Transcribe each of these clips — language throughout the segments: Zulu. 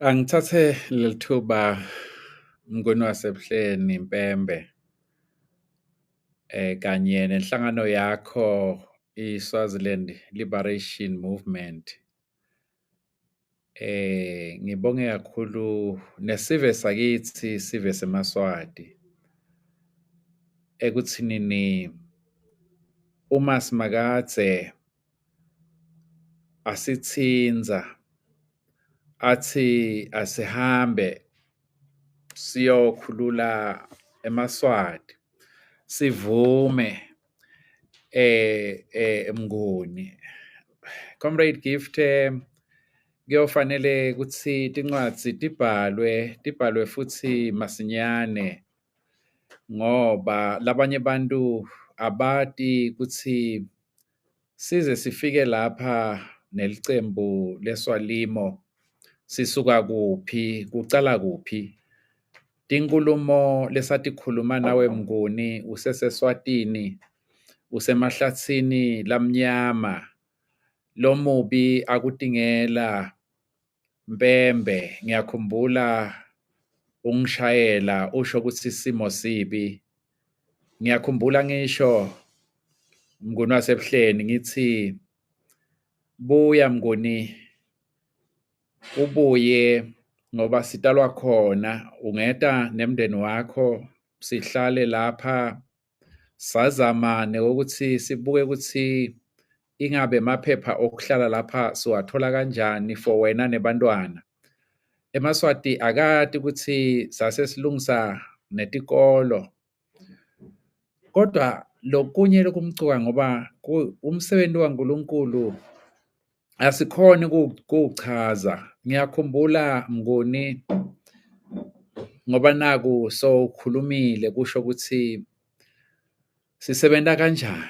Angithathe leli thuba mnguni wasebuhleni Mpembe, kanye nenhlangano yakho i-Swaziland Liberation Movement. Ngibonge kakhulu nesive sakithi sive seMaswati ekuthinini uMasimakadze asithinza athi asihambe siyokhulula eMaswati sivume Mnguni. Comrade Gift, kuyofanele ukuthi tincwadzi tibhalwe futhi masinyane ngoba labanye bantu abati ukuthi size sifike lapha nelicembu leSwalimo sisuka kuphi, kucala kuphi. Tinkulumo lesatikhuluma nawe Mnguni useseSwatini, usemahlathini lamnyama, lomubi akutingela Mpembe. Ngiyakhumbula ungishayela usho ukuthi isimo sibi. Ngiyakhumbula ngisho Mnguni wasebuhleni ngithi buya Mnguni, ubuye ngoba sitalwa khona, ungeta nemndeni wakho sihlale lapha sazama ukuthi sibuke ukuthi ingabe maphepha okuhlala lapha siwathola kanjani for wena nebantwana. eMaswati akati ukuthi sase silungisa netikolo, kodwa lokunye lokumcuka ngoba umsebenzi kaNkulunkulu asikhoni kuchaza. Ngiyakhumbula Mnguni ngoba naku sowukhulumile kusho ukuthi sisebenta kanjani.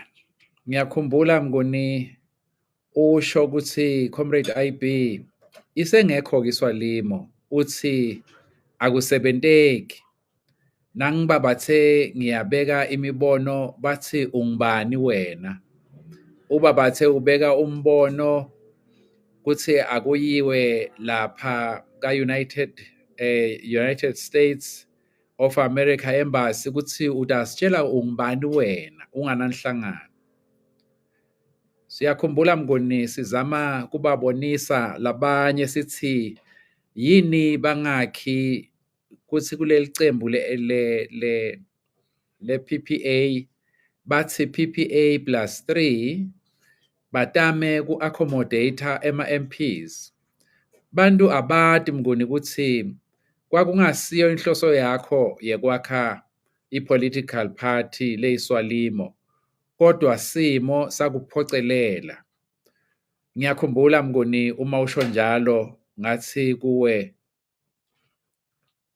Ngiyakhumbula Mnguni usho ukuthi Comrade IB isengekho kiswalimo, uthi akusebenteki. Nangibabathe ngiyabeka imibono bathi ungubani wena. Ubabathe ubeka umbono kuthi akuyiwe lapha United States of America Embassy ukuthi utasitshela ungubani wena ungananhlangano. Siyakhumbula Mnguni sizama kubabonisa labanye sithi yini bangakhi kuthi kuleli cembu le PPA bathi PPA +3 batame ku-accommodate ama-MPs. Bantu abati Mnguni ukuthi kwakungasiyo inhloso yakho yekwakha i-political party leyiswalimo, kodwa simo sakuphocelela. Ngiyakhumbula Mnguni uma usho njalo ngathi kuwe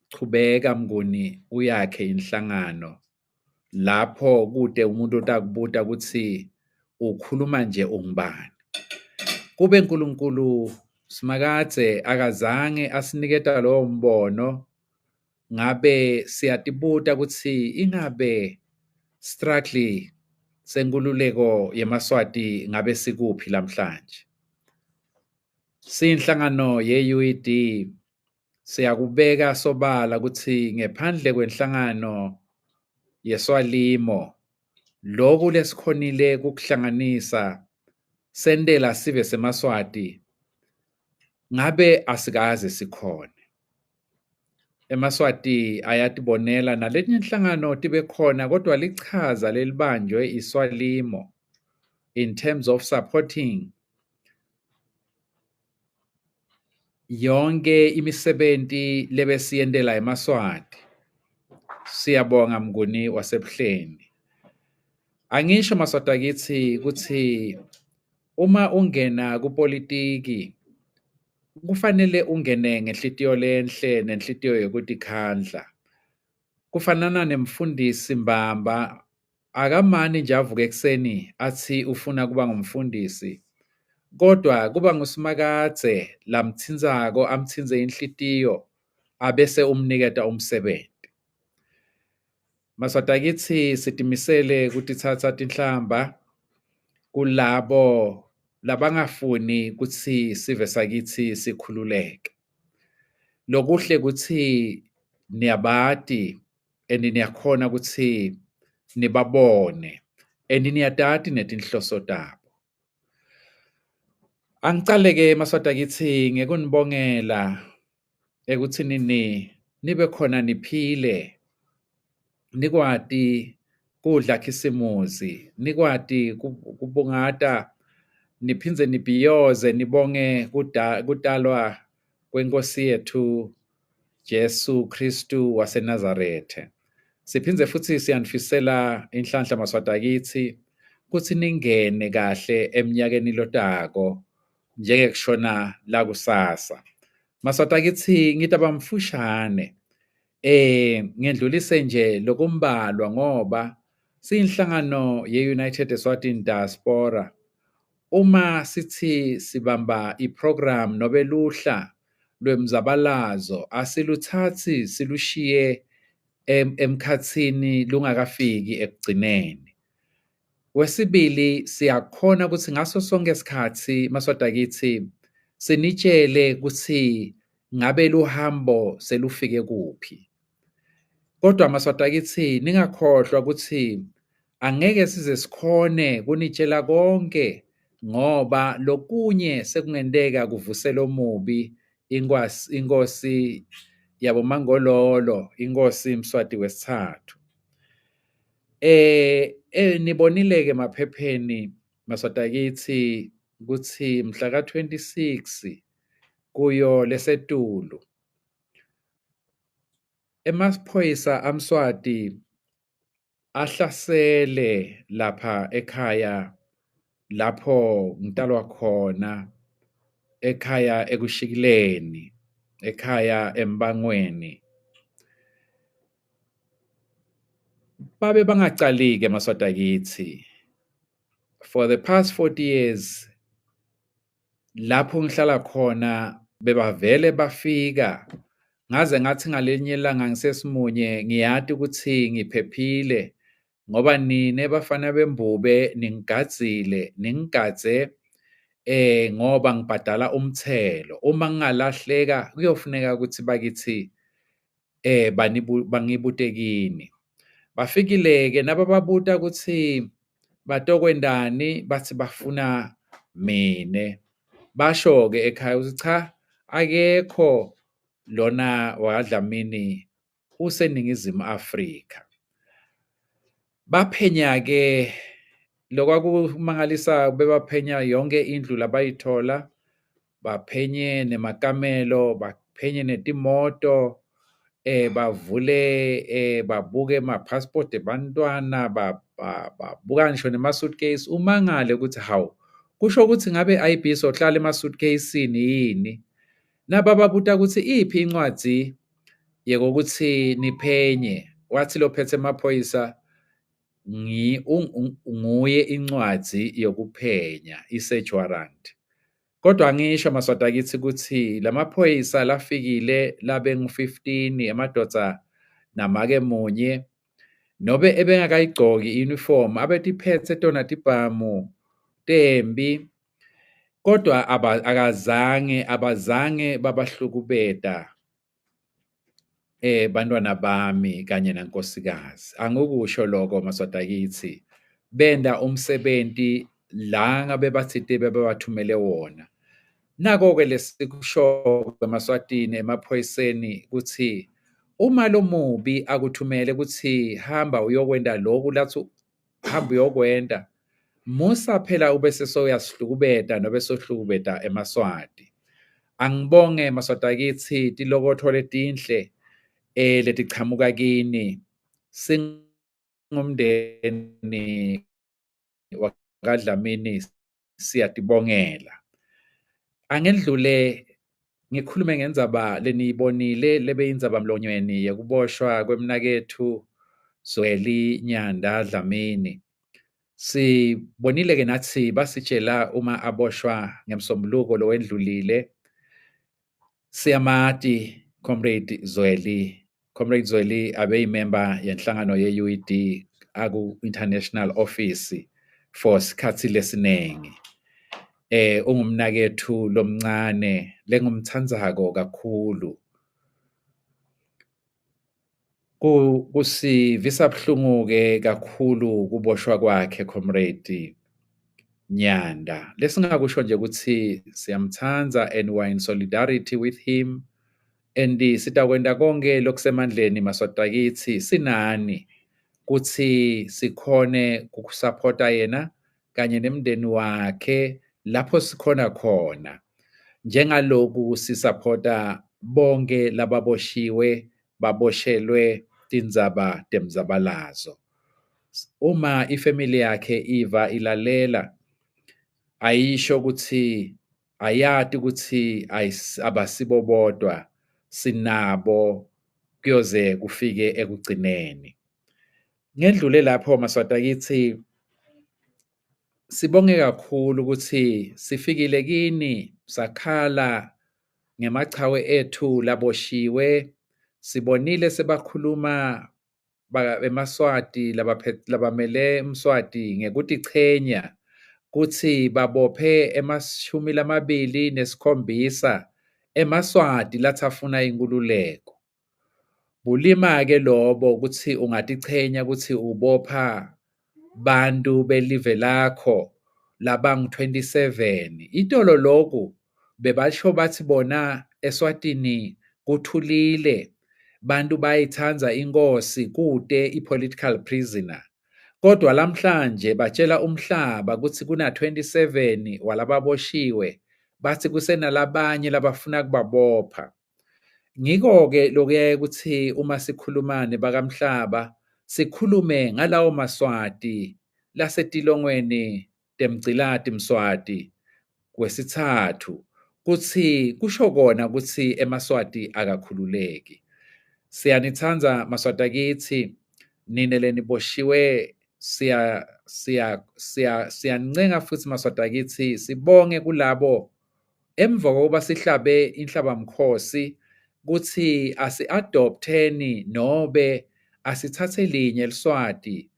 chubeka Mnguni uyakhe inhlangano lapho kude umuntu otakubuta ukuthi ukhuluma nje ungubani. Kube uNkulunkulu Simakadze akazange asiniketa lowo mbono, ngabe siyatibuta ukuthi ingabe struggle senkululeko yeMaswati ngabe sikuphi namhlanje. Siyinhlangano ye-UED siyakubeka sobala ukuthi ngephandle kwenhlangano yeSwalimo lokhu lesikhonile kukuhlanganisa sentela sive seMaswati ngabe asikaze sikhona. eMaswati ayatibonela nalenye inhlangano tibe khona, kodwa lichaza lelibanjwe iSwalimo in terms of supporting yonke imisebenti lebesiyentela eMaswati. Siyabonga Mnguni wasebuhleni. Angisho Maswati akithi ukuthi uma ungena kupolitiki kufanele ungene ngenhlitiyo lenhle nenhlitiyo yokutikhandla. Kufanana nemfundisi Mbamba akamani nje avuke ekseni athi ufuna kuba ngumfundisi, kodwa kuba nguSimakadze lamthinzako amthinze inhlitiyo abese umniketa umsebenzi. Maswati akithi sitimisele kutithatha tinhlamba kulabo labangafuni ukuthi sive sakithi sikhululeke. lokuhle ukuthi niyabati and niyakhona ukuthi nibabone and niyadati netinhloso tabo. Angicale-ke maswati akithi ngekunibongela ekuthinini nibe khona niphile, nikwati kudla khisimusi, nikwati kubungata, niphindze nibhiyoze nibonge kutalwa kwenkosi yethu Jesu Kristu waseNazarethe. Siphindze futhi siyanifisela inhlanhla maswati akithi kuthi ningene kahle eminyakeni lotako njengekushona la kusasa. Maswati akithi ngitaba mfushane ngedlulise nje lokumbalwa ngoba siyinhlangano ye-United Eswatini Diaspora. Uma sithi sibamba iprogram nobeluhla lwemzabalazo asiluthathi silushiye emkhathini lungakafiki ekugcineni. Wesibili siyakhona ukuthi ngaso sonke isikhathi maswati akithi sinitshele ukuthi ngabe luhambo selufike kuphi. Kodwa maswati akithi ningakhohlwa ukuthi angeke size sikhone kunitshela konke ngoba lokunye sekungenteka kuvusela omubi inkosi yabo Mangololo, inkosi Mswati wesithathu. Nibonile-ke maphepheni maswati akithi ukuthi mhla ka-26 kuyo lesetulu emaphoyisa amswati ahlasele lapha ekhaya lapho ngitalwa khona, ekhaya ekushikileni, ekhaya embangweni. Babe bangacali-ke maswati akithi. For the past 40 years lapho ngihlala khona bebavele bafika ngaze ngathi ngalenye ilanga ngisesimunye ngiyati ukuthi ngiphephile ngoba nine bafana bembube ningigadzile ningigadze ngoba ngibhadala umthelo. Uma ngingalahleka kuyofuneka ukuthi bakithi bangibutekini. Bafikile-ke nabababuta ukuthi batokwendani bathi bafuna mine. Basho-ke ekhaya ukuthi cha akekho lona waDlamini useNingizimu Afrika. Baphenya-ke lokwakumangalisa bebaphenya yonke indlu labayithola, baphenye nemakamelo, baphenye netimoto, bavule babuke ama-passport ebantwana, babuka ngisho nema-suitcase. Umangale ukuthi hawu kusho ukuthi ngabe i-IB sohlala ema-suitcase-ini yini? Nabababuta ukuthi iphi incwadi yekokuthi niphenye, wathi lophethe amaphoyisa nguye incwadi yokuphenya, i-search warrant. Kodwa ngisho maswati akithi ukuthi lamaphoyisa lafikile labe ngu-15 amadoda namake munye nobe ebengakayigcoki i-uniform abetiphethe tona tibhamu tembi kodwa abazange babahlukubeda bantwana bami kanye nankosikazi. Angikusho lokho maswati akithi. Benda umsebenzi la ngabe bathite bebathumele wona. Nako-ke lesikusho emaswatini emaphoyiseni ukuthi uma lo mubi akuthumele ukuthi hamba uyokwenda lokhu lathi hamba uyokwenda musa phela ubese soyasihlukubeda nobe sohlukubeda emaswati. Angibonge maswati akithi tilokotho letinhle letichamuka kini singumndeni wakaDlamini siyatibongela. Angedlule ngikhulume ngendzaba leniyibonile lebeyindzaba mlonyweni yekuboshwa kwemnakethu Zweli Nyanda Dlamini. Sibonile-ke nathi basitshela uma aboshwa ngemsombuluko lowendlulile siyamati Comrade Zweli abeyimember yenhlangano ye-UED aku-International Office for isikhathi lesinengi. Ungumnakethu lomncane lengumthandzako kakhulu Kusivisa buhlungu-ke kakhulu kuboshwa kwakhe Comrade Nyanda. Lesingakusho nje ukuthi siyamthanda and we're in solidarity with him and sitakwenda konke lokusemandleni maswata kithi sinani kuthi sikhone ukusupport yena kanye nemndeni wakhe lapho sikhona khona. Njengaloku sisupporta bonke lababoshiwe baboshelwe tindzaba temzabalazo. Uma ifamily yakhe iva ilalela ayisho ukuthi ayati ukuthi abasibo bodwa sinabo kuyoze kufike ekugcineni. Ngedlule lapho maswata kithi sibonge kakhulu ukuthi sifikile kini sakhala ngemachawe ethu laboshiwe sibonile sebakhuluma eMaswati labamele eMswati ngekutichenya kuthi babophe ama-27 eMaswati lathafuna inkululeko. Bulima-ke lobo ukuthi ungatichenya ukuthi ubopha bantu belive lakho labangu-27. Itolo loku bebasho bathi bona eSwatini kuthulile, bantu bayithanza inkosi kude i-political prisoner. Kodwa lamhlanje batshela umhlaba ukuthi kuna-27 walababoshiwe, bathi kusenalabanye labafuna kubabopha. Ngiko-ke lokuyaye ukuthi uma sikhulumane bakamhlaba sikhulume ngalawo Maswati lasetilongweni temgcilati Mswati kwesithathu kuthi kusho kona ukuthi eMaswati akakhululeki. Siyanithanda Maswata kithi nine leniboshiwe siyancenga futhi Maswata kithi sibonge kulabo emva kokuba sihlabe inhlabamkhosi kuthi asi-adopteni nobe asithathe linye eliswati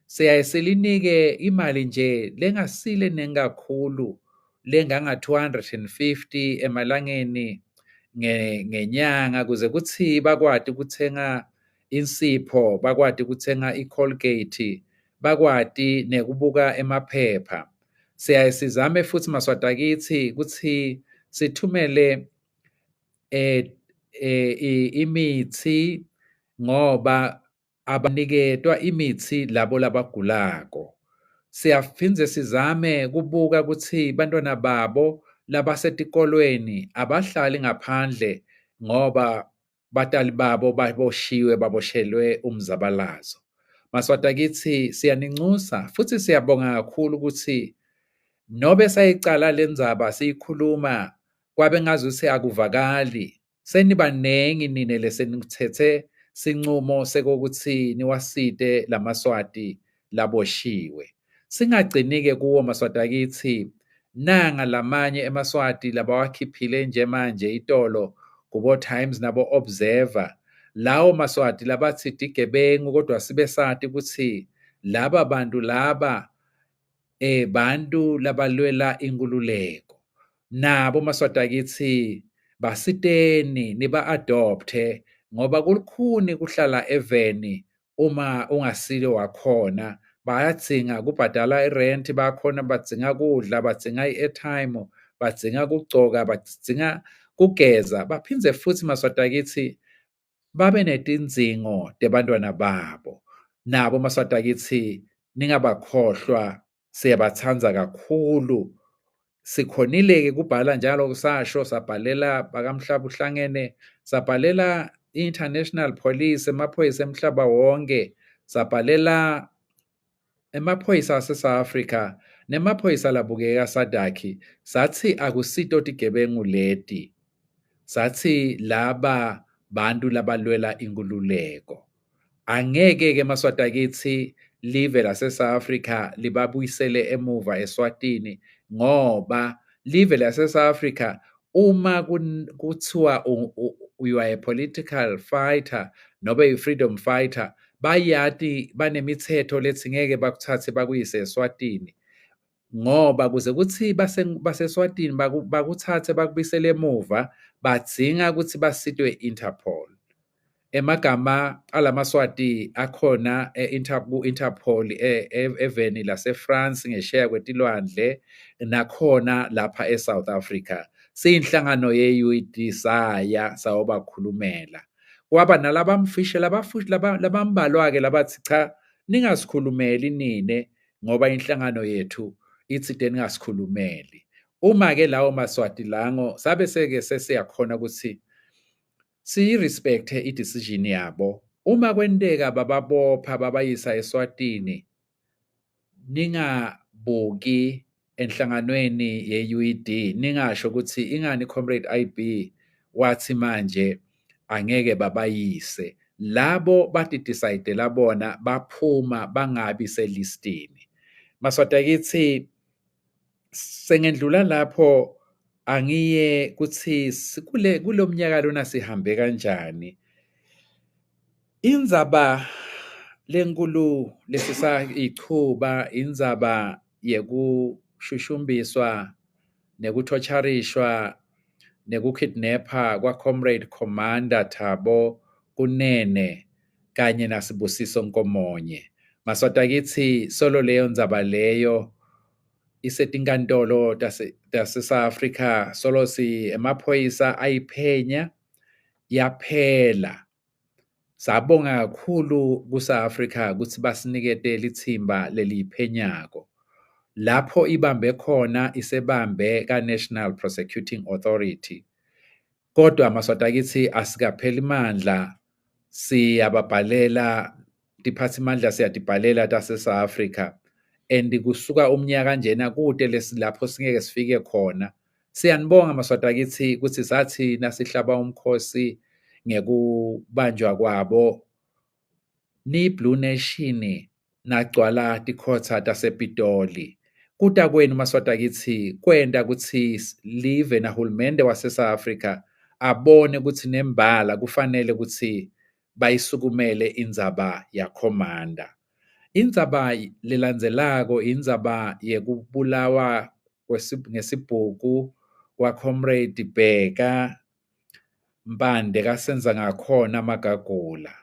siyaye silinike imali nje lengasile nengakhulu lenga-250 emalangeni ngenyanga kuze kuthi bakwadi ukuthenga insipho, bakwadi ukuthenga i-Colgate, bakwadi nekubuka emaphepha. Siyaye sizame futhi Maswata kithi ukuthi sithumele imithi ngoba abaniketwa imithi labo labagulako. Siyaphindze sizame kubuka ukuthi bantwana babo labasetikolweni abahlali ngaphandle ngoba batali babo baboshelwe umzabalazo. Maswata kithi siyanincusa futhi siyabonga kakhulu ukuthi nobe sayicala lendzaba siyikhuluma kwabe ngazuthi akuvakali senibanengi nine lesenithethe sinqumo sekokuthi niwasite laMaswati laboshiwe. Singagcini-ke kuwo Maswata kithi nanga lamanye eMaswati labawakhiphile nje manje itolo kubo Times nabo Observer. Lawo Maswati labathi digebengu kodwa sibe sati ukuthi laba bantu laba bantu labalwela inkululeko. Nabo Maswata kithi basiteni niba-adopte ngoba kulukhuni kuhlala eveni uma ungasile wakhona. Bayadzinga kubhadala irent, bakhona badzinga kudla, badzinga i-airtime, badzinga kugcoka, badzinga kugeza, baphindze futhi Maswata kithi babe netidzingo tebantwana babo. Nabo Maswata kithi ningabakhohlwa, siyabathanza kakhulu. Sikhonile-ke kubhala njalo kusasho sabhalela bakamhlaba uhlangene, sabhalela i-International Police, emaphoyisa emhlaba wonke, sabhalela emaphoyisa ase-South Africa nemaphoyisa labukeka sadakhi, sathi akusito tigebengu leti, sathi laba bantu labalwela inkululeko. Angeke-ke Maswata kithi live lase-South Africa libabuyisele emuva eSwatini ngoba live lase-South Africa uma kuthiwa you are a political fighter nobe i-freedom fighter, bayati banemithetho lethi ngeke bakuthathe bakuyise eSwatini ngoba kuze kuthi baseSwatini bakuthathe bakubuyisele emuva badzinga ukuthi basitwe Interpol. emagama alamaswati akhona ku-Interpol eveni laseFrance ngesheya kwetilwandle nakhona lapha eSouth Africa. Siyinhlangano ye-UED sayobakhulumela. Kwaba nalabamfisha labambalwa-ke labathi cha ningasikhulumeli nine ngoba inhlangano yethu ithi ningasikhulumeli. Uma-ke lawo maswati lango sabe sesiyakhona ukuthi siyi-respect-e i-decision yabo. Uma kwenteka bababopha babayisa eSwatini, ningabuki enhlanganweni ye-UED, ningasho ukuthi ingani Comrade IB wathi manje angeke babayise. Labo bati-decide-ela bona baphuma bangabi selistini. Maswati akithi sengedlula lapho angiye kuthi kulo mnyaka lona sihambe kanjani. Indzaba lenkulu lesisayichuba indzaba yekushushumbiswa nekuthotsharishwa nekukidnapha kwa-Comrade Commander Thabo Kunene kanye naSibusiso Nkomonye. Maswati akithi solo leyo ndzaba leyo isetinkantolo tase-South Africa solo emaphoyisa ayiphenya yaphela. Sabonga kakhulu ku-South Africa ukuthi basiniketele ithimba leliphenyako. Lapho ibambe khona isebambe ka-National Prosecuting Authority. Kodwa maswati akithi asikapheli mandla siyababhalela tiphathimandla siyadibhalela tase-South Africa. And kusuka umnyaka njena kude lapho singeke sifike khona. Siyanibonga maswati akithi ukuthi sathi nasihlaba umkhosi ngekubanjwa kwabo ni-Blue Nation nagcwala tikhotha tasePitoli. Kuta kwenu maswati akithi kwenta ukuthi live nahulumende wase-South Africa abone ukuthi nembala kufanele ukuthi bayisukumele indzaba yakhomanda. Indzaba lelandzelako indzaba yekubulawa ngesibhuku kwa-Comrade Bheka Mpande kasenza ngakhona Magagula.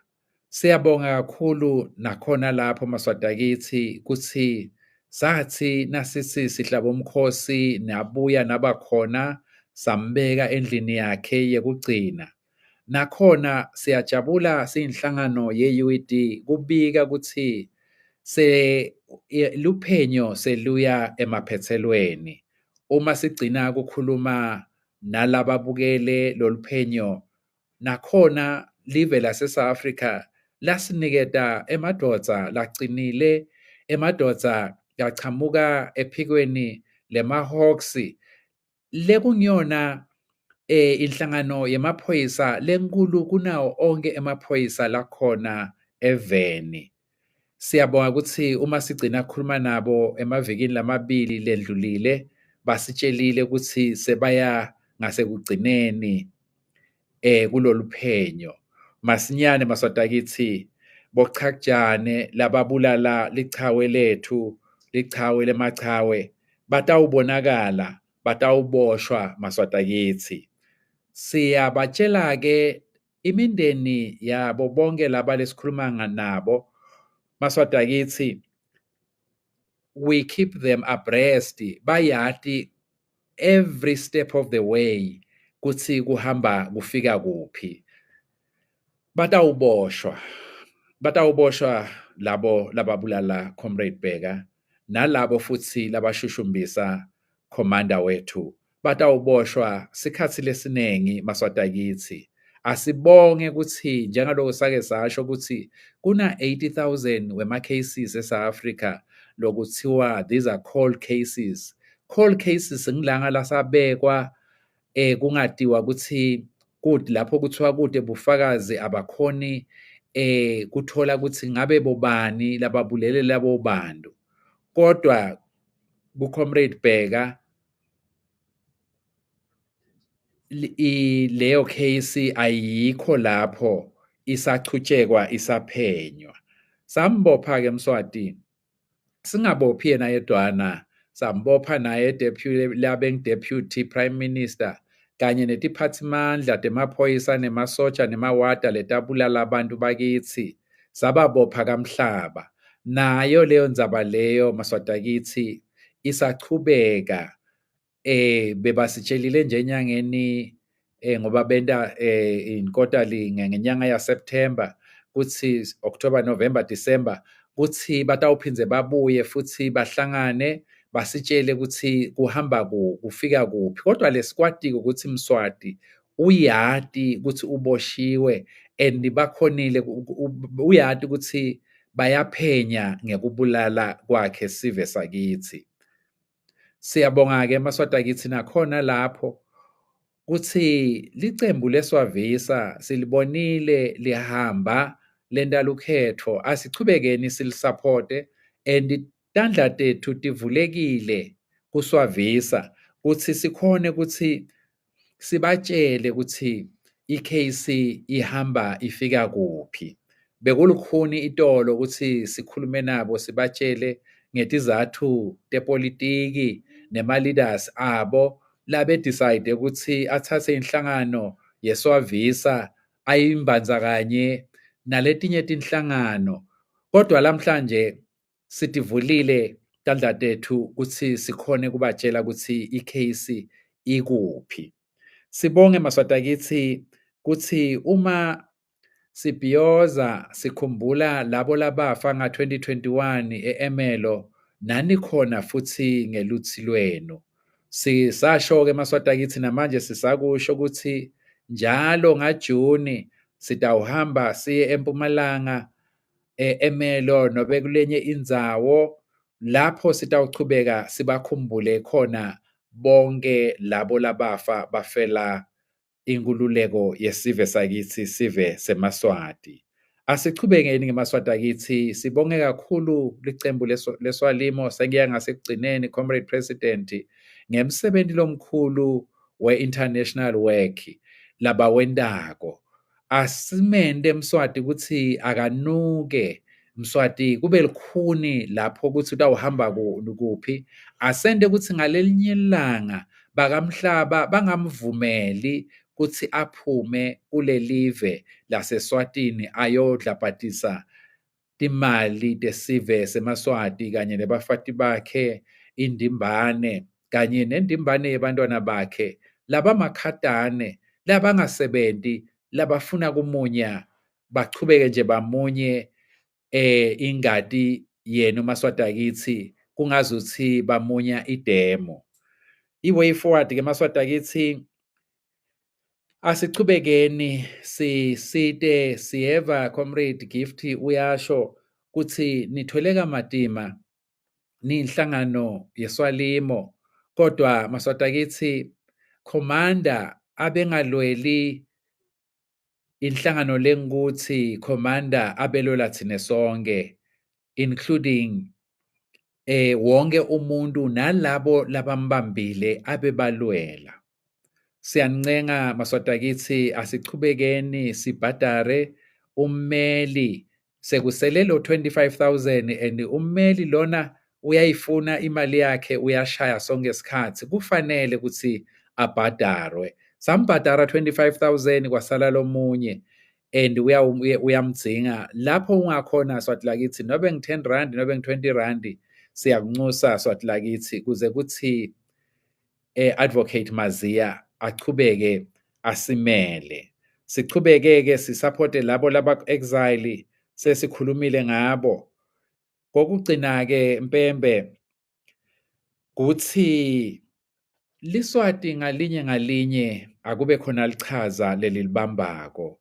Siyabonga kakhulu nakhona lapho maswati akithi kuthi sathi nasithi sihlaba umkhosi nabuya nabakhona sambeka endlini yakhe yekugcina. Nakhona siyajabula siyinhlangano ye-UED kubika ukuthi luphenyo seluya emaphethelweni. Uma sigcina kukhuluma nalababukele loluphenyo nakhona live lase-South Africa lasiniketa emadodza lacinile, emadodza lachamuka ephikweni lema-Hawks lekungiyona inhlangano yemaphoyisa lenkulu kunawo onke emaphoyisa lakhona eveni. Siyabonga ukuthi uma sigcina kukhuluma nabo emavikini lamabili ledlulile basitshelile ukuthi sebaya ngasekugcineni kulolu phenyo. Masinyane maswati akithi bochakujane lababulala lichawe lethu, lichawe lemachawe batawubonakala, batawuboshwa maswati akithi. Siyabatshela-ke imindeni yabo bonke laba lesikhuluma nabo maswati akithi we keep them abreast, bayati every step of the way kuthi kuhamba kufika kuphi. Batawuboshwa labo lababulala Comrade Bheka nalabo futhi labashushumbisa commander wethu. Batawuboshwa sikhathi lesinengi maswati akithi. Asibonge ukuthi njengaloko sake sasho ukuthi kuna 80,000 wema-cases eSouth Africa lokuthiwa these are cold cases. Cold cases ngilanga lasabekwa kungadiwa ukuthi lapho kuthiwa kude bufakazi abakhoni kuthola ukuthi ngabe bobani lababulele labo bantu. Kodwa ku-Comrade Bheka leyo case ayikho lapho isachutshekwa isaphenywa. Sambopha-ke Mswati singabophi yena yedwana, sambopha naye deputy Prime Minister kanye netiphathimandla temaphoyisa nemasotsha nemawada letabulala abantu bakithi sababopha kamhlaba. Nayo leyo ndzaba leyo maswatakithi isachubeka. Bebasitshelile nje enyangeni ngoba benta inkotalinge ngenyanga yaSeptember kuthi October, November, December kuthi batawuphindze babuye futhi bahlangane basitshele ukuthi kuhamba kufika kuphi. Kodwa lesikwatiko ukuthi Mswati uyati ukuthi uboshiwe and bakhonile uyati ukuthi bayaphenya ngekubulala kwakhe sive sakithi. Siyabonga-ke maswatakithi nakhona lapho kuthi licembu leSwavisa silibonile lihamba lenta lukhetfo, asichubekeni silisupporte and tandla tethu tivulekile kuSwavisa kuthi sikhone ukuthi sibatshele ukuthi i-case ihamba ifika kuphi. Bekulukhuni itolo ukuthi sikhulume nabo sibatshele ngetizathu tepolitiki nema-leaders abo labe decide ukuthi athathe inhlangano yeSwavisa ayimbandzakanye naletinye tinhlangano. Kodwa lamhlanje sitivulile tandla tethu ukuthi sikhone kubatshela ukuthi i-case ikuphi. Sibonge maswatakithi kuthi uma sibhiyoza sikhumbula labo labafa nga-2021 e-Ermelo, nani khona futhi ngeluthi lwenu. Sisasho-ke maswatakithi namanje sisakusho ukuthi njalo ngaJuni sitawuhamba siye eMpumalanga e-Ermelo nobe kulenye indzawo lapho sitawuchubeka sibakhumbule khona bonke labo labafa bafela inkululeko yesive sakithi sive seMaswati. Asichubekeni ngeMaswatakithi, sibonge kakhulu licembu leSwalimo sengiya ngasekugcineni Comrade President ngemsebenzi lomkhulu we-international work labawentako. Asimende Mswati ukuthi akanuke, Mswati kube lukhuni lapho ukuthi utawuhamba kuphi. Asende ukuthi ngalelinye ilanga bakamhlaba bangamvumeli ukuthi aphume kulelive laseSwatini ayodlabhatisa timali tesive seMaswati kanye nebafati bakhe indimbane kanye nendimbane yebantwana bakhe labamakhadane labangasebenti labafuna kumunya bachubeke nje bamunye ingadi yenu Maswatakithi kungazuthi bamunya idemo. I-way forward ke Maswatakithi asichubekeni sisite siyeva Comrade Gift uyasho ukuthi nitholeka matima ninhlangano yeSwalimo, kodwa Maswatakithi commander abengalweli inhlangano lengukuthi commander abelola thine sonke, including wonke umuntu nalabo labambambile abebalwela. Siyancenga Maswatakithi asichubekeni sibhadare ummeli sekusele lo 25,000 and ummeli lona uyayifuna imali yakhe uyashaya sonke isikhathi kufanele ukuthi abhadarwe. Sambhadara 25,000 kwasala lomunye and uyamdzinga lapho ungakhona Swati lakithi nobe ngi-10 rand nobe ngi-20 rand siyakunxusa Swati lakithi kuze kuthi Advocate Mazia achubeke asimele. Sichubeke-ke sisupporte labo laba-exile sesikhulumile ngabo. Kokugcina-ke Mpembe kuthi liSwati ngalinye akube khona lichaza lelibambako.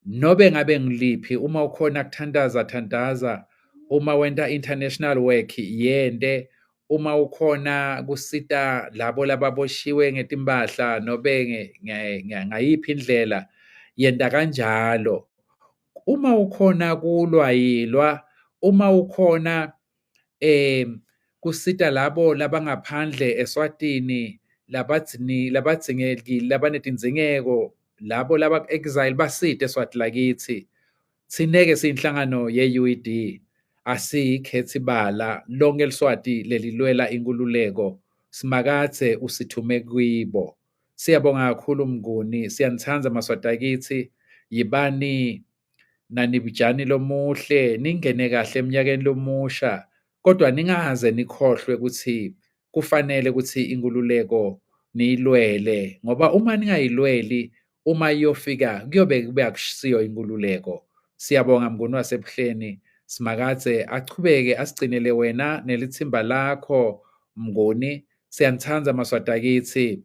Nobe ngabe ngiliphi uma ukhona kuthandaza, uma wenta international work yente, uma ukhona kusita labo lababoshiwe ngetimbahla nobe ngayiphi indlela yenta kanjalo. Uma ukhona kulwa yilwa, uma ukhona kusita labo labangaphandle eSwatini labadzingekile labanetindzingeko labo laba-exile basite eSwati lakithi. Tsineke siyinhlangano ye-UED asikhethi bala lonke eLiswati lelilwela inkululeko simakatse usithume kwibo. Siyabonga kakhulu Mnguni, siyanithanda Maswati akithi. Yibani nanibujani lomuhle, ningene kahle eminyakeni lomusha, kodwa ningaze nikhohlwe ukuthi kufanele ukuthi inkululeko niyilwele, ngoba uma ningayilweli, uma iyofika kuyobe kube akusiyo inkululeko. Siyabonga Mnguni waseBuhleni, simakadze achubeke asigcinele wena nelithimba lakho Mnguni. Siyanithanda Maswati akithi.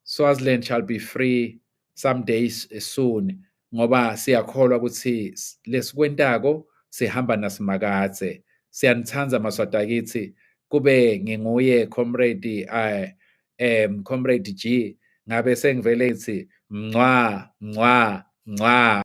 Swaziland shall be free someday soon, ngoba siyakholwa ukuthi lesikwentako sihamba nasimakadze. Siyanithanda Maswati akithi. Kube nginguye comrade comrade G, ngabe sengivele ngithi mncwa mncwa mncwa.